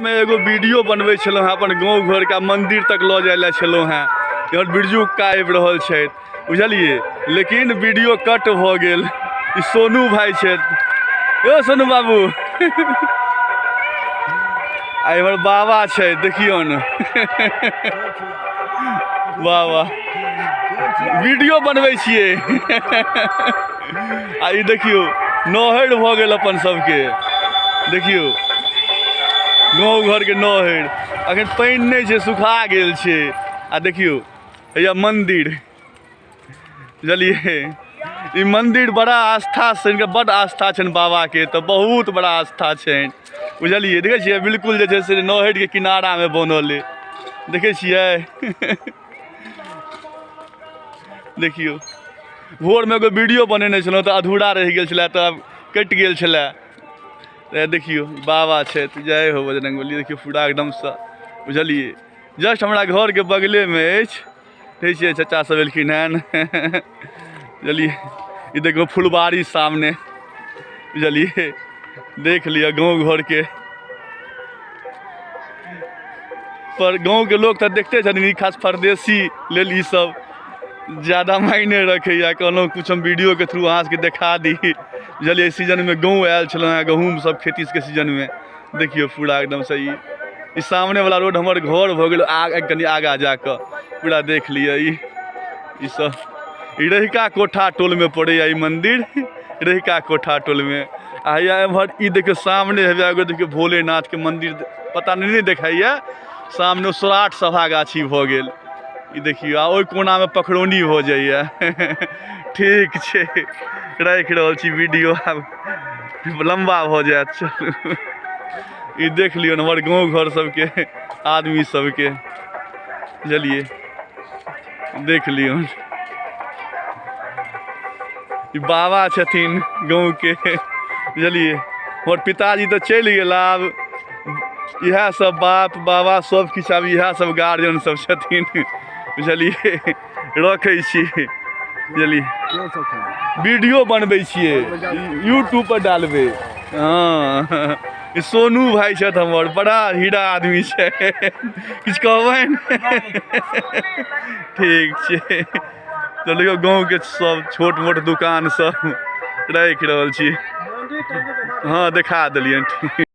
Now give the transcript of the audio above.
में एगो वीडियो बनबै छलहुँ हैं, अपन गाँव घर का मंदिर तक लऽ जाए छलहुँ हैं। यहाँ बिरजू का आबि रहल छै, बुझलिए, लेकिन वीडियो कट भ गेल। ई सोनू भाई छै, यो सोनू बाबू। आ एमहर बाबा छै, देखियो न। बाबा वीडियो बनबै छियै। आ ई देखियो नहर भ गेल अपन सबके, देखियो गाँव घर के नहर। अखन पानि नहीं छै, सुखा गेल छै। आ देखियो हैया मंदिर, बुझलिए, ई मंदिर बड़ा आस्था से, इनका बड़ आस्था छन बाबा के, तो बहुत बड़ा आस्था छन, बुझलिए। देखे छियै बिल्कुल जे छै से नहर के किनारा में बनल है, देखे छियै। देखियो भोर में एगो वीडियो बनेने छलहुँ तो अधूरा रह गेल छलै, तो अब कटि गेल छलै। देखियो बाबा छै, जय हो बजरंगबली। देखियो पूरा एकदम से, बुझलिए, जस्ट हमारा घर के बगले में अछि। देखे छियै चाचा सब एलखिन हन। बुझलिए, ये देखो फुलबाड़ी सामने, बुझलिए, देख लिया गाँव घर के। पर गाँव के लोग तो देखते छथिन, खास परदेसी लेल ई सब ज़्यादा मायने रखैया। कहलहुँ कुछ हम वीडियो के थ्रू अहाँ सबके देखा दी, बुझलिए। सीजन में गाँव आयल छलहुँ हैं, गहूँम सब खेती के सीजन में। देखियो पूरा एकदम सही, ई सामने वाला रोड हमर घर भ गेल, कनी आगा जाकर पूरा देख लिया। ई सब ई रहिका कोठा टोल में पड़े ई मंदिर, रहिका कोठा टोल में। आ एम्हर ई देखियो सामने है एगो, देखियो भोलेनाथ के मंदिर, पता नहीं दिखाइए। सामने सौराठ सभा गाछी भ गेल, ई देखियो। आ ओइ कोना में पखरौनी हो जाइए। ठीक छै, राखि रहल छी वीडियो, आब लंबा भ जायत। चलू ई देख लियो हमर गाँव घर सबके आदमी सबके, बुझलिए, देख लियो। ई बाबा छथिन गाँव के, बुझलिए। हमर पिताजी तो चलि गेला, आब इएह सब बाप बाबा सब किछु, आब इएह सब गार्जियन सब छथिन, बुझलिए। रखै छी, बुझलिए, वीडियो बनबै छियै, यूट्यूब पर डालबै। हाँ, ई सोनू भाई छथि हमर, बड़ा हीरा आदमी छै। किछु कहबनि? ठीक छै, चलियो गाँव के सब छोट मोट दुकान सब राखि रहल छी। हाँ, देखा देलियनि।